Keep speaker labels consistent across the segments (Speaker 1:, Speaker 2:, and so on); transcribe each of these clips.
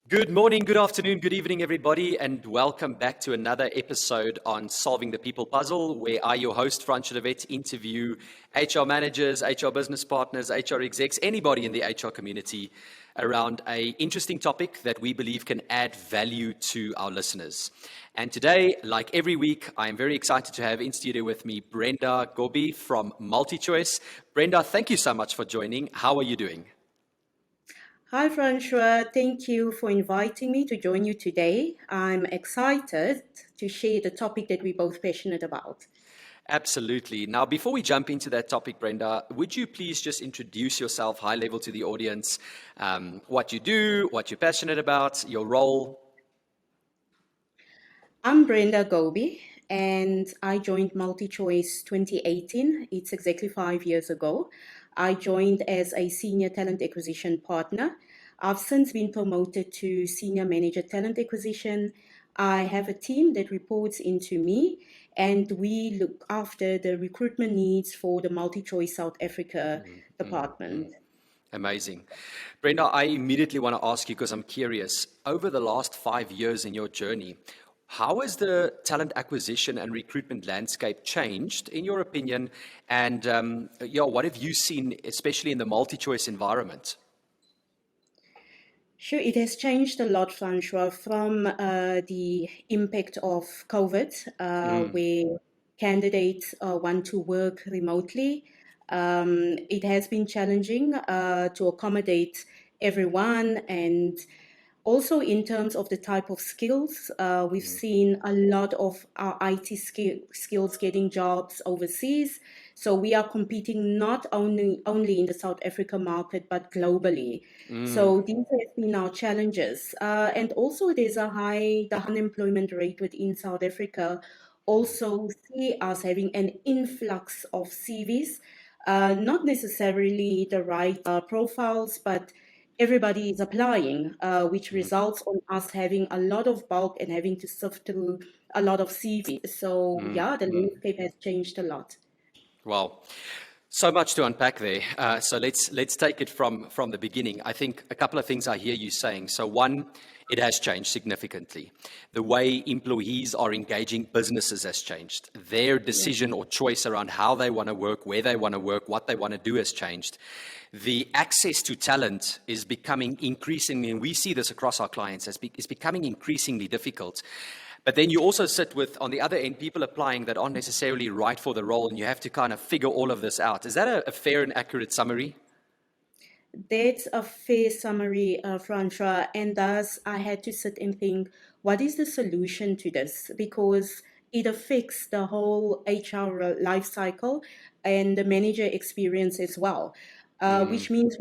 Speaker 1: Good morning, good afternoon, good evening, everybody, and welcome back to another episode on Solving the People Puzzle, where I, your host, Francois de Wet, interview HR managers, HR business partners, HR execs, anybody in the HR community around an interesting topic that we believe can add value to our listeners. And today, like every week, I am very excited to have in studio with me Brenda Gobi from MultiChoice. Brenda, thank you so much for joining. How are you doing?
Speaker 2: Hi, Francois. Thank you for inviting me to join you today. I'm excited to share the topic that we're both passionate about.
Speaker 1: Absolutely. Now, before we jump into that topic, Brenda, would you please just introduce yourself high level to the audience, what you do, what you're passionate about, your role?
Speaker 2: I'm Brenda Gobi, and I joined MultiChoice 2018. It's exactly 5 years ago. I joined as a senior talent acquisition partner. I've since been promoted to senior manager talent acquisition. I have a team that reports into me, and we look after the recruitment needs for the MultiChoice South Africa department.
Speaker 1: Amazing. Brenda, I immediately want to ask you because I'm curious. Over the last 5 years in your journey, how has the talent acquisition and recruitment landscape changed, in your opinion? And what have you seen, especially in the multi-choice environment?
Speaker 2: Sure, it has changed a lot, Francois, from the impact of COVID, where candidates want to work remotely. It has been challenging to accommodate everyone, and also in terms of the type of skills, we've seen a lot of our IT skills getting jobs overseas. So we are competing not only in the South Africa market, but globally. So these have been our challenges. And also the unemployment rate within South Africa also see us having an influx of CVs, not necessarily the right profiles, but everybody is applying, which results on us having a lot of bulk and having to sift through a lot of CVs. So yeah, the landscape has changed a lot.
Speaker 1: Well, so much to unpack there. So let's take it from the beginning. I think a couple of things I hear you saying. So one, it has changed significantly. The way employees are engaging businesses has changed. Their decision or choice around how they want to work, where they want to work, what they want to do has changed. The access to talent is becoming increasingly, and we see this across our clients, is becoming increasingly difficult. But then you also sit with, on the other end, people applying that aren't necessarily right for the role, and you have to kind of figure all of this out. Is that a fair and accurate summary?
Speaker 2: That's a fair summary, Francois. And thus, I had to sit and think, what is the solution to this? Because it affects the whole HR life cycle and the manager experience as well. Which means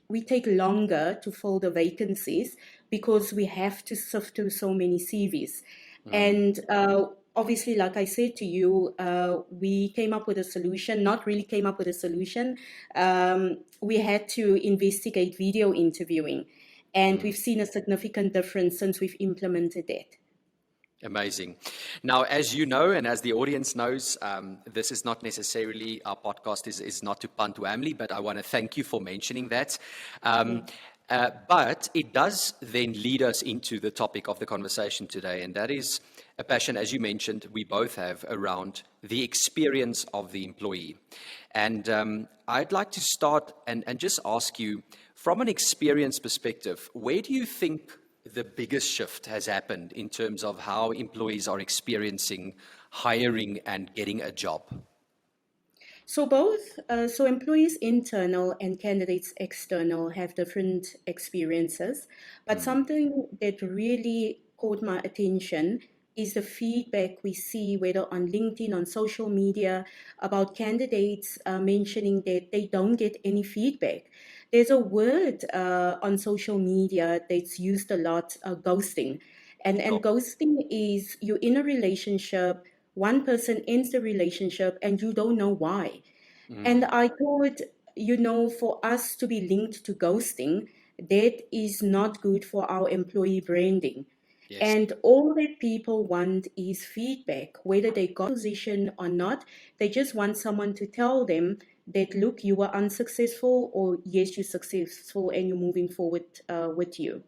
Speaker 2: we take longer to fill the vacancies because we have to sift through so many CVs. And obviously, like I said to you, we came up with a solution, not really came up with a solution. We had to investigate video interviewing, and we've seen a significant difference since we've implemented that.
Speaker 1: Amazing. Now, as you know, and as the audience knows, this is not necessarily, our podcast is not to punt whamly, but I want to thank you for mentioning that. But it does then lead us into the topic of the conversation today, and that is a passion, as you mentioned, we both have around the experience of the employee. And I'd like to start and just ask you, from an experience perspective, where do you think the biggest shift has happened in terms of how employees are experiencing hiring and getting a job?
Speaker 2: So both, so employees internal and candidates external have different experiences, but something that really caught my attention is the feedback we see, whether on LinkedIn, on social media, about candidates mentioning that they don't get any feedback. There's a word on social media that's used a lot, ghosting. And
Speaker 1: Sure.
Speaker 2: ghosting is you're in a relationship, one person ends the relationship and you don't know why. And I thought, for us to be linked to ghosting, that is not good for our employee branding.
Speaker 1: Yes.
Speaker 2: And all that people want is feedback, whether they got a position or not. They just want someone to tell them that, look, you were unsuccessful, or yes, you're successful and you're moving forward with you.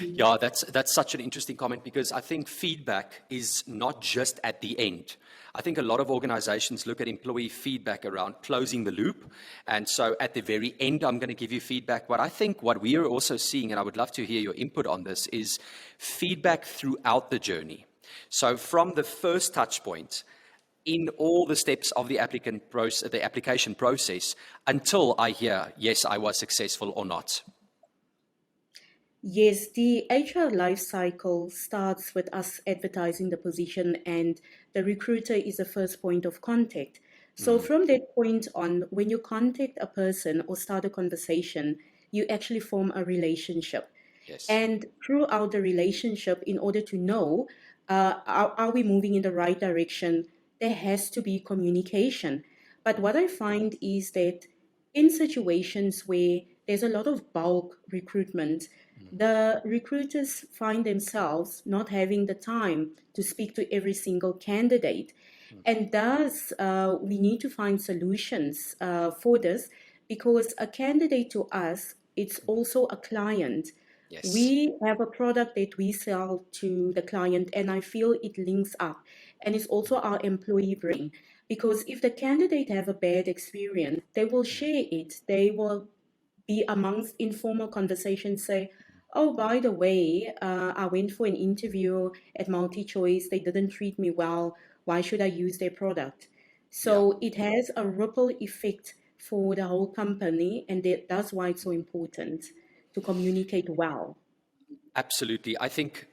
Speaker 1: Yeah, that's such an interesting comment because I think feedback is not just at the end. I think a lot of organizations look at employee feedback around closing the loop. And so at the very end, I'm going to give you feedback. But I think what we are also seeing, and I would love to hear your input on this, is feedback throughout the journey. So from the first touch point, in all the steps of the application process, until I hear, yes, I was successful or not.
Speaker 2: Yes, the HR life cycle starts with us advertising the position, and the recruiter is the first point of contact. So, from that point on, when you contact a person or start a conversation, you actually form a relationship.
Speaker 1: Yes.
Speaker 2: And throughout the relationship, in order to know, are we moving in the right direction, there has to be communication. But what I find is that in situations where there's a lot of bulk recruitment, the recruiters find themselves not having the time to speak to every single candidate. And thus, we need to find solutions for this, because a candidate to us, it's also a client.
Speaker 1: Yes.
Speaker 2: We have a product that we sell to the client, and I feel it links up. And it's also our employee brain. Because if the candidate have a bad experience, they will share it. They will be amongst informal conversations, say, oh, by the way, I went for an interview at MultiChoice. They didn't treat me well. Why should I use their product?
Speaker 1: Yeah.
Speaker 2: So it has a ripple effect for the whole company, and that's why it's so important to communicate well.
Speaker 1: Absolutely. I think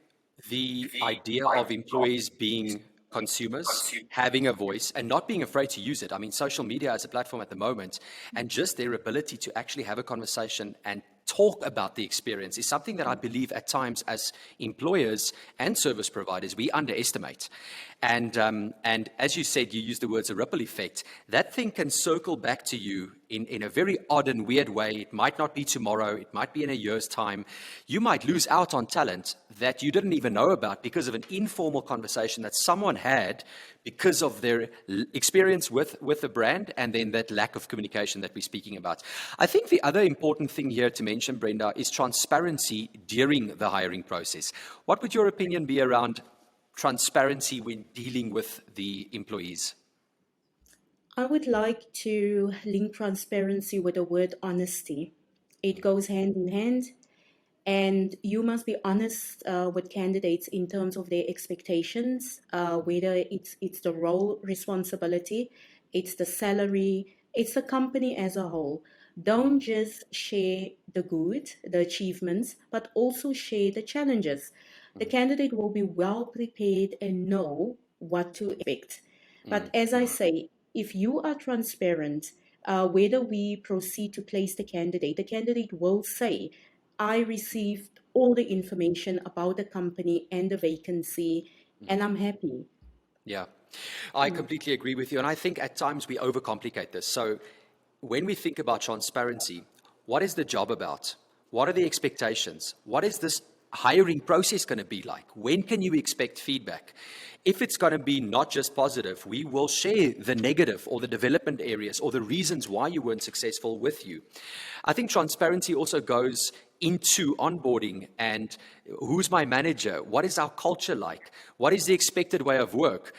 Speaker 1: the idea of employees being consumers, having a voice, and not being afraid to use it. I mean, social media as a platform at the moment, and just their ability to actually have a conversation and talk about the experience is something that I believe at times as employers and service providers we underestimate. And as you said, you used the words a ripple effect. That thing can circle back to you in a very odd and weird way. It might not be tomorrow. It might be in a year's time. You might lose out on talent that you didn't even know about because of an informal conversation that someone had because of their experience with the brand, and then that lack of communication that we're speaking about. I think the other important thing here to mention, Brenda, is transparency during the hiring process. What would your opinion be around transparency when dealing with the employees?
Speaker 2: I would like to link transparency with the word honesty. It goes hand in hand. And you must be honest with candidates in terms of their expectations, whether it's the role responsibility, it's the salary, it's the company as a whole. Don't just share the good, the achievements, but also share the challenges. The candidate will be well prepared and know what to expect. But as I say, if you are transparent, whether we proceed to place the candidate will say, I received all the information about the company and the vacancy, and I'm happy.
Speaker 1: Yeah, I completely agree with you. And I think at times we overcomplicate this. So when we think about transparency, what is the job about? What are the expectations? What is this hiring process going to be like? When can you expect feedback? If it's going to be not just positive, we will share the negative or the development areas or the reasons why you weren't successful with you. I think transparency also goes into onboarding and who's my manager? What is our culture like? What is the expected way of work?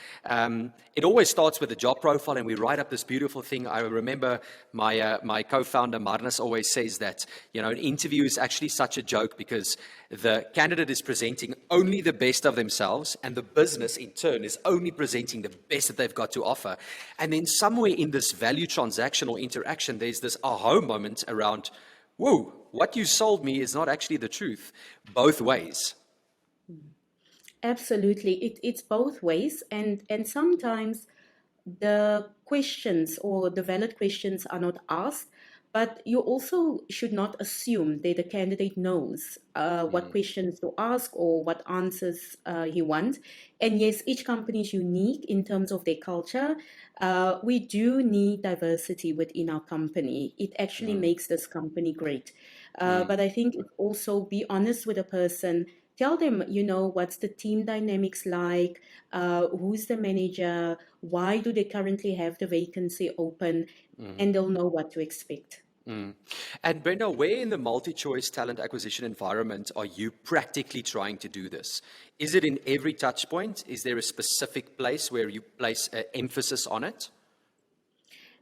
Speaker 1: It always starts with a job profile, and we write up this beautiful thing. I remember my co-founder Marnus always says that an interview is actually such a joke because the candidate is presenting only the best of themselves, and the business in turn is only presenting the best that they've got to offer. And then somewhere in this value transactional interaction, there's this aha moment around, whoa, what you sold me is not actually the truth, both ways.
Speaker 2: Absolutely. It's both ways. And sometimes the questions or the valid questions are not asked, but you also should not assume that the candidate knows what questions to ask or what answers he wants. And yes, each company is unique in terms of their culture. We do need diversity within our company. It actually makes this company great. But I think it's also be honest with a person. Tell them, what's the team dynamics like? Who's the manager? Why do they currently have the vacancy open? And they'll know what to expect.
Speaker 1: And Brenda, where in the multi-choice talent acquisition environment are you practically trying to do this? Is it in every touch point? Is there a specific place where you place emphasis on it?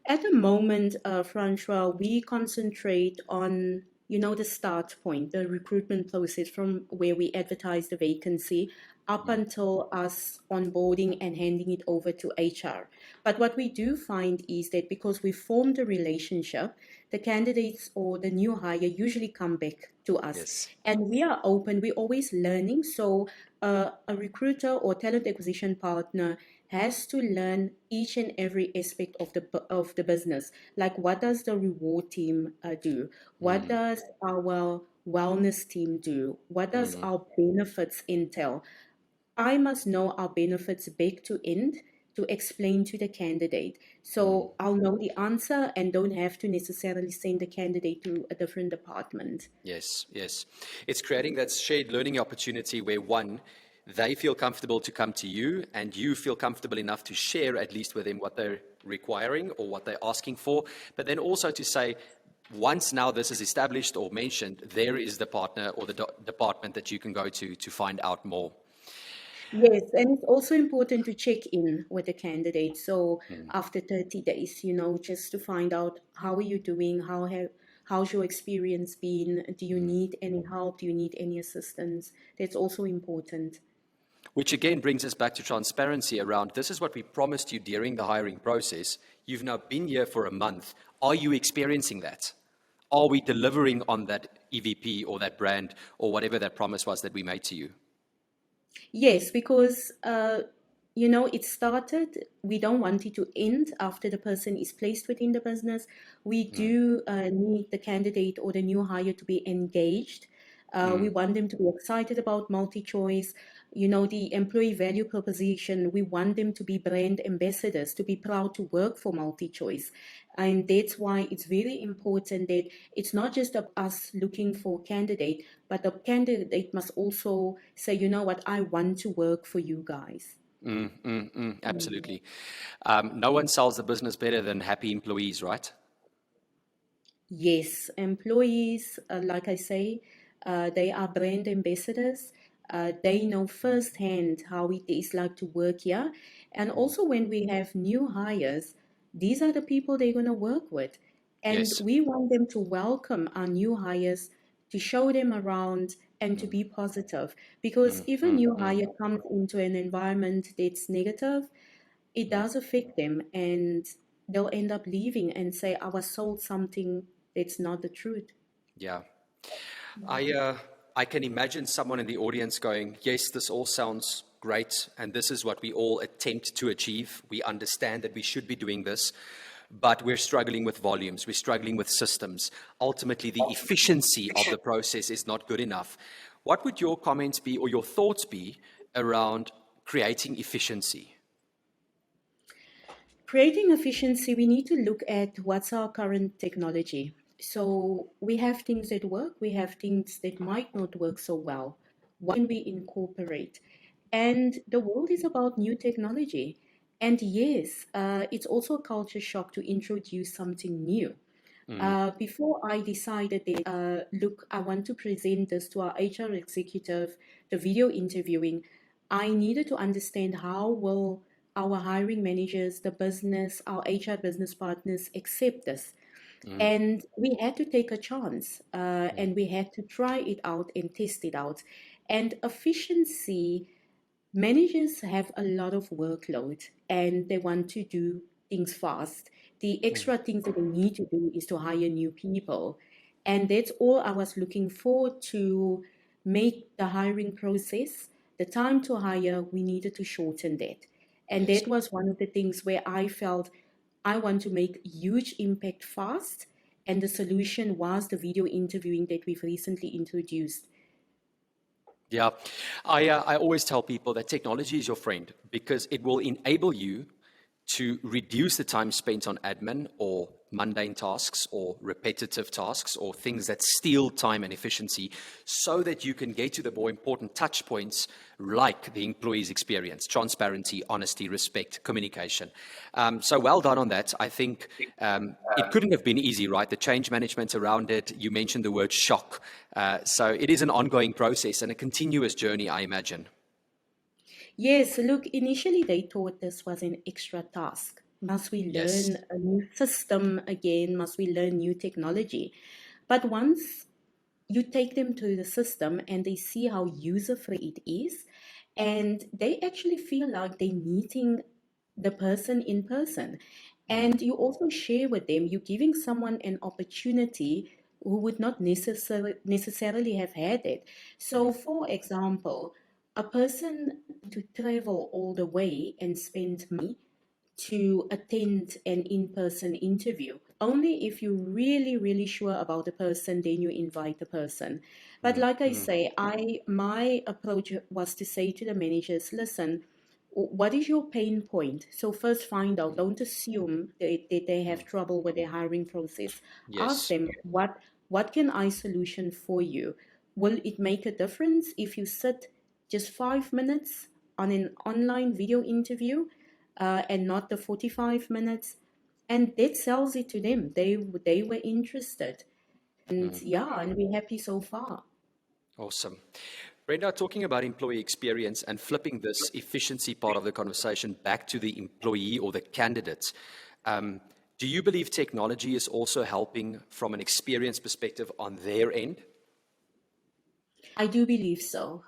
Speaker 2: At the moment, Francois, we concentrate on, the start point, the recruitment process from where we advertise the vacancy up until us onboarding and handing it over to HR. But what we do find is that because we formed a relationship, the candidates or the new hire usually come back to us.
Speaker 1: Yes.
Speaker 2: And we are open, we're always learning. So a recruiter or talent acquisition partner has to learn each and every aspect of the business. Like, what does the reward team do? What does our wellness team do? What does our benefits entail? I must know our benefits back to end to explain to the candidate. So I'll know the answer and don't have to necessarily send the candidate to a different department.
Speaker 1: Yes, yes. It's creating that shared learning opportunity where one, they feel comfortable to come to you and you feel comfortable enough to share at least with them what they're requiring or what they're asking for. But then also to say, once now this is established or mentioned, there is the partner or the department that you can go to find out more.
Speaker 2: Yes, and it's also important to check in with the candidate. So after 30 days, just to find out how are you doing, how's your experience been, do you need any help, do you need any assistance? That's also important.
Speaker 1: Which again brings us back to transparency around this is what we promised you during the hiring process. You've now been here for a month. Are you experiencing that? Are we delivering on that EVP or that brand or whatever that promise was that we made to you?
Speaker 2: Yes, because it started. We don't want it to end after the person is placed within the business. We do need the candidate or the new hire to be engaged. We want them to be excited about multi-choice. The employee value proposition, we want them to be brand ambassadors, to be proud to work for multi-choice. And that's why it's very important that it's not just of us looking for candidate, but the candidate must also say, you know what, I want to work for you guys.
Speaker 1: Absolutely. No one sells the business better than happy employees, right?
Speaker 2: Yes, employees, like I say, they are brand ambassadors. They know firsthand how it is like to work here. And also, when we have new hires, these are the people they're going to work with. And
Speaker 1: Yes.
Speaker 2: we want them to welcome our new hires, to show them around, and to be positive. Because if a new hire comes into an environment that's negative, it does affect them and they'll end up leaving and say, I was sold something that's not the truth.
Speaker 1: Yeah. I can imagine someone in the audience going, yes, this all sounds great, and this is what we all attempt to achieve. We understand that we should be doing this, but we're struggling with volumes, we're struggling with systems. Ultimately, the efficiency of the process is not good enough. What would your comments be or your thoughts be around creating efficiency?
Speaker 2: Creating efficiency, we need to look at what's our current technology. So we have things that work, we have things that might not work so well. What can we incorporate? And the world is about new technology. And yes, it's also a culture shock to introduce something new. Before I decided that, look, I want to present this to our HR executive, the video interviewing, I needed to understand how will our hiring managers, the business, our HR business partners accept this. And we had to take a chance and we had to try it out and test it out. And efficiency, managers have a lot of workload and they want to do things fast. The extra things that they need to do is to hire new people. And that's all I was looking for to make the hiring process, the time to hire, we needed to shorten that. And
Speaker 1: Yes.
Speaker 2: that was one of the things where I felt I want to make huge impact fast. And the solution was the video interviewing that we've recently introduced.
Speaker 1: Yeah, I always tell people that technology is your friend because it will enable you to reduce the time spent on admin or mundane tasks or repetitive tasks or things that steal time and efficiency so that you can get to the more important touch points like the employee's experience, transparency, honesty, respect, communication. So well done on that. I think it couldn't have been easy, right? The change management around it, you mentioned the word shock. So it is an ongoing process and a continuous journey, I imagine.
Speaker 2: Yes, look, initially they thought this was an extra task. Must we
Speaker 1: Yes.
Speaker 2: learn a new system again? Must we learn new technology? But once you take them to the system and they see how user-free it is, and they actually feel like they're meeting the person in person. And you also share with them, you're giving someone an opportunity who would not necessarily have had it. So, for example, a person to travel all the way and spend money to attend an in-person interview. Only if you're really, really sure about the person, then you invite the person. But like I say, my approach was to say to the managers, listen, what is your pain point? So first find out. Don't assume that they have trouble with their hiring process. Ask
Speaker 1: Yes.
Speaker 2: them, what can I solution for you? Will it make a difference if you sit just 5 minutes on an online video interview and not the 45 minutes? And that sells it to them. They were interested. And yeah, and we're happy so far.
Speaker 1: Awesome. Brenda, talking about employee experience and flipping this efficiency part of the conversation back to the employee or the candidate, do you believe technology is also helping from an experience perspective on their end?
Speaker 2: I do believe so.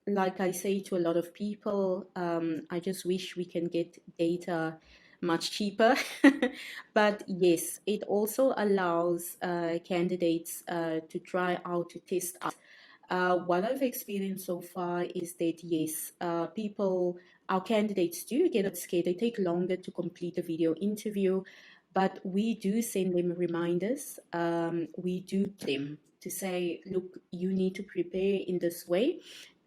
Speaker 2: Like I say to a lot of people, I just wish we can get data much cheaper. But yes, it also allows candidates to try out to test out. What I've experienced so far is that yes, our candidates do get a bit scared. They take longer to complete a video interview, but we do send them reminders. We do them to say, look, you need to prepare in this way,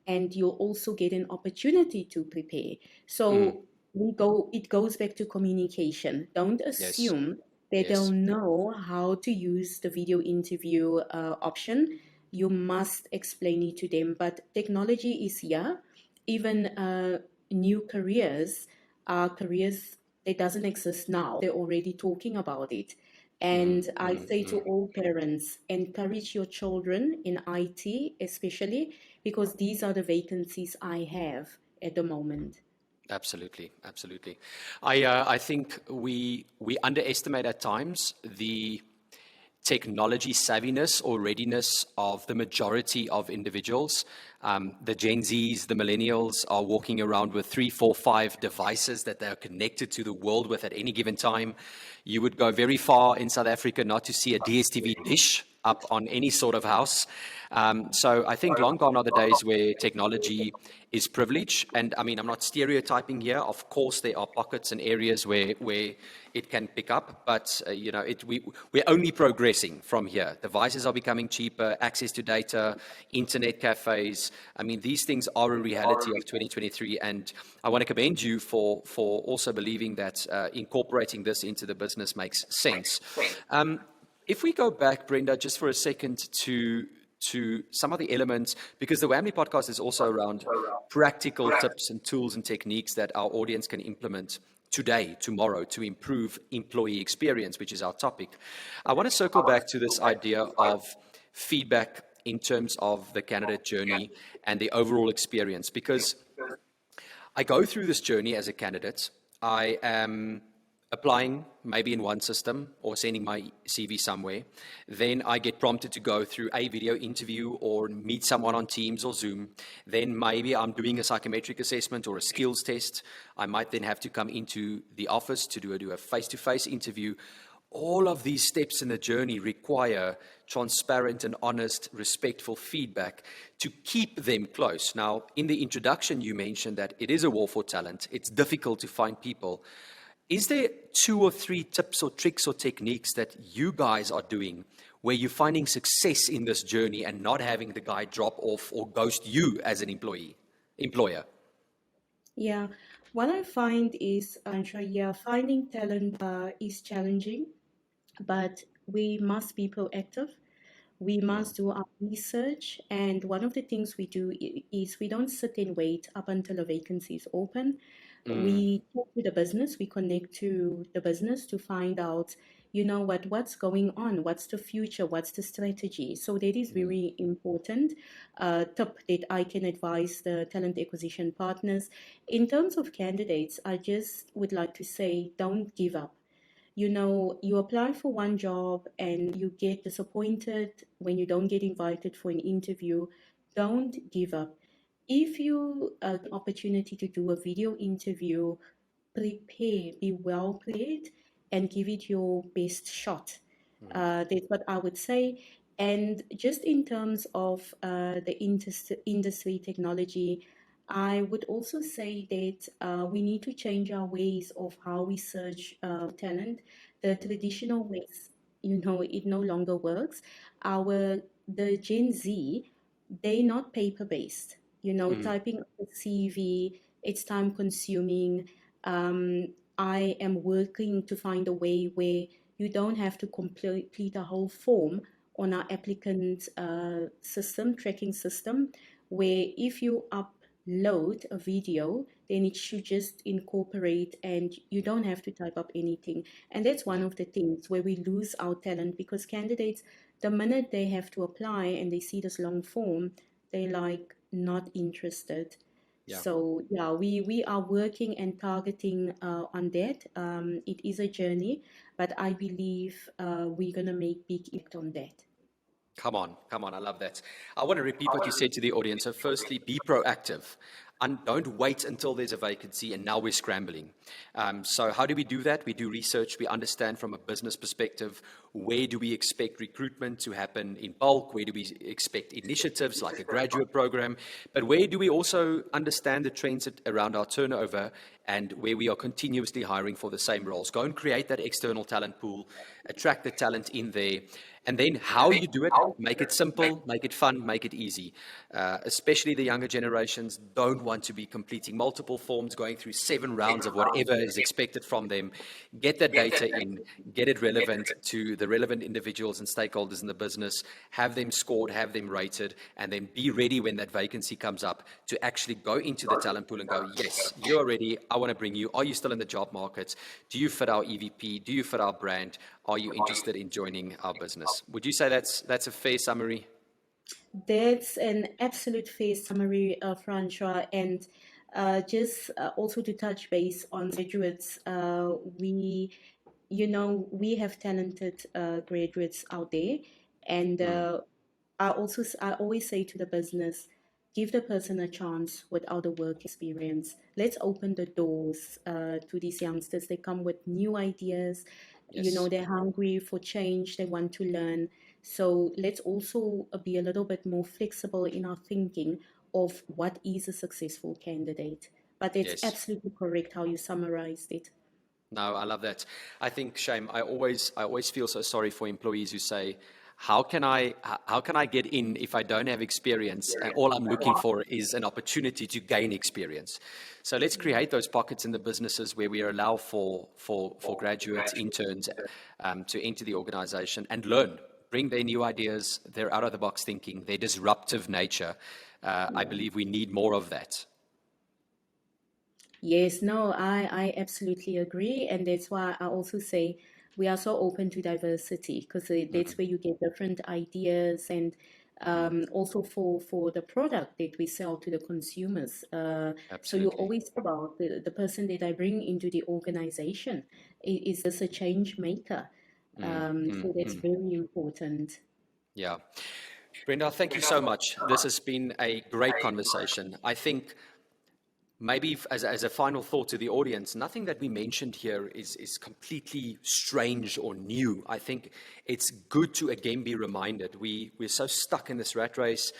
Speaker 2: and you'll also get an opportunity to prepare. So it goes back to communication. Don't
Speaker 1: Yes.
Speaker 2: assume that they'll
Speaker 1: Yes.
Speaker 2: know how to use the video interview option. You must explain it to them. But technology is here. Even new careers are careers that doesn't exist now. They're already talking about it. And I say to all parents, encourage your children in IT, especially because these are the vacancies I have at the moment.
Speaker 1: Absolutely, absolutely. I think we underestimate at times the technology savviness or readiness of the majority of individuals. The Gen Zs, the millennials are walking around with 3, 4, 5 devices that they are connected to the world with at any given time. You would go very far in South Africa not to see a DSTV dish up on any sort of house. So I think long gone are the days where technology is privilege. And I mean, I'm not stereotyping here. Of course, there are pockets and areas where it can pick up, but we're only progressing from here. Devices are becoming cheaper, access to data, internet cafes. I mean, these things are a reality of 2023, and I want to commend you for also believing that incorporating this into the business makes sense. If we go back, Brenda, just for a second to some of the elements, because the Whammy podcast is also around practical tips and tools and techniques that our audience can implement today, tomorrow, to improve employee experience, which is our topic. I want to circle back to this idea of feedback in terms of the candidate journey and the overall experience, because I go through this journey as a candidate. I am applying maybe in one system or sending my CV somewhere. Then I get prompted to go through a video interview or meet someone on Teams or Zoom. Then maybe I'm doing a psychometric assessment or a skills test. I might then have to come into the office to do a face-to-face interview. All of these steps in the journey require transparent and honest, respectful feedback to keep them close. Now, in the introduction, you mentioned that it is a war for talent. It's difficult to find people. Is there 2 or 3 tips or tricks or techniques that you guys are doing where you're finding success in this journey and not having the guy drop off or ghost you as an employer?
Speaker 2: Yeah. What I find is, Ansha, yeah, finding talent is challenging, but we must be proactive. We
Speaker 1: Mm,
Speaker 2: must do our research. And one of the things we do is we don't sit and wait up until a vacancy is open.
Speaker 1: mm,
Speaker 2: We talk to the business, we connect to the business to find out, what's going on, what's the future, what's the strategy. So that is
Speaker 1: mm,
Speaker 2: very important tip that I can advise the talent acquisition partners. In terms of candidates, I just would like to say, don't give up. You apply for one job and you get disappointed when you don't get invited for an interview. Don't give up. If you an opportunity to do a video interview, prepare, be well prepared, and give it your best shot.
Speaker 1: mm.
Speaker 2: That's what I would say. And just in terms of the industry technology, I would also say that we need to change our ways of how we search talent. The traditional ways, it no longer works. The Gen Z, they're not paper based.
Speaker 1: Mm.
Speaker 2: Typing a CV, it's time consuming. I am working to find a way where you don't have to complete a whole form on our applicant system, tracking system, where if you upload a video, then it should just incorporate and you don't have to type up anything. And that's one
Speaker 1: Yeah,
Speaker 2: of the things where we lose our talent because candidates, the minute they have to apply and they see this long form, they like not interested.
Speaker 1: yeah.
Speaker 2: So yeah, we are working and targeting on that. It is a journey, but I believe we're gonna make big impact on that.
Speaker 1: Come on, come on. I love that. I want to repeat what you said to the audience. So, firstly, be proactive and don't wait until there's a vacancy and now we're scrambling. So, how do we do that? We do research. We understand from a business perspective where do we expect recruitment to happen in bulk? Where do we expect initiatives like a graduate program? But where do we also understand the trends around our turnover and where we are continuously hiring for the same roles? Go and create that external talent pool, attract the talent in there. And then how you do it, make it simple, make it fun, make it easy. Especially the younger generations don't want to be completing multiple forms, going through 7 rounds of whatever is expected from them. Get that data in, get it relevant to the relevant individuals and stakeholders in the business, have them scored, have them rated, and then be ready when that vacancy comes up to actually go into the talent pool and go, yes, you are ready. I want to bring you. Are you still in the job market? Do you fit our EVP? Do you fit our brand? Are you interested in joining our business? Would you say that's a fair summary?
Speaker 2: That's an absolute fair summary, Francois. And just also to touch base on graduates, we have talented graduates out there, and
Speaker 1: Mm,
Speaker 2: I always say to the business, give the person a chance without the work experience. Let's open the doors to these youngsters. They come with new ideas.
Speaker 1: yes.
Speaker 2: They're hungry for change. They want to learn. So let's also be a little bit more flexible in our thinking of what is a successful candidate. But it's
Speaker 1: Yes.
Speaker 2: absolutely correct how you summarized it.
Speaker 1: No, I love that. I think, Shame, I always feel so sorry for employees who say, how can I get in if I don't have experience and all I'm looking for is an opportunity to gain experience. So let's create those pockets in the businesses where we allow for graduates, interns to enter the organization and learn, bring their new ideas, their out of the box thinking, their disruptive nature. I believe we need more of that.
Speaker 2: Yes, no, I absolutely agree. And that's why I also say we are so open to diversity because
Speaker 1: Mm,
Speaker 2: that's where you get different ideas and
Speaker 1: mm,
Speaker 2: also for the product that we sell to the consumers. So you
Speaker 1: absolutely.
Speaker 2: always think about the person that I bring into the organization. Is this a change maker?
Speaker 1: Mm, mm,
Speaker 2: So that's
Speaker 1: mm.
Speaker 2: very important.
Speaker 1: Yeah. Brenda, thank you so much. This has been a great conversation. I think maybe as a final thought to the audience, nothing that we mentioned here is completely strange or new. I think it's good to again be reminded. We're so stuck in this rat race.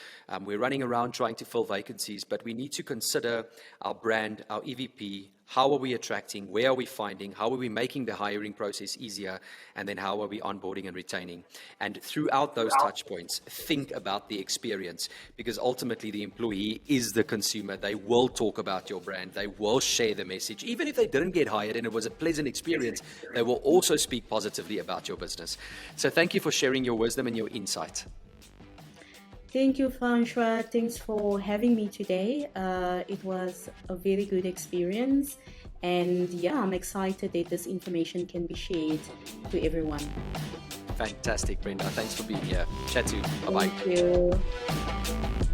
Speaker 1: We're running around trying to fill vacancies, but we need to consider our brand, our EVP, How are we attracting? Where are we finding? How are we making the hiring process easier? And then how are we onboarding and retaining? And throughout those touch points, think about the experience, because ultimately the employee is the consumer. They will talk about your brand. They will share the message. Even if they didn't get hired and it was a pleasant experience, they will also speak positively about your business. So thank you for sharing your wisdom and your insight.
Speaker 2: Thank you, Francois. Thanks for having me today. It was a very good experience. And yeah, I'm excited that this information can be shared to everyone.
Speaker 1: Fantastic, Brenda. Thanks for being here. Chat soon. Bye-bye.
Speaker 2: Thank you.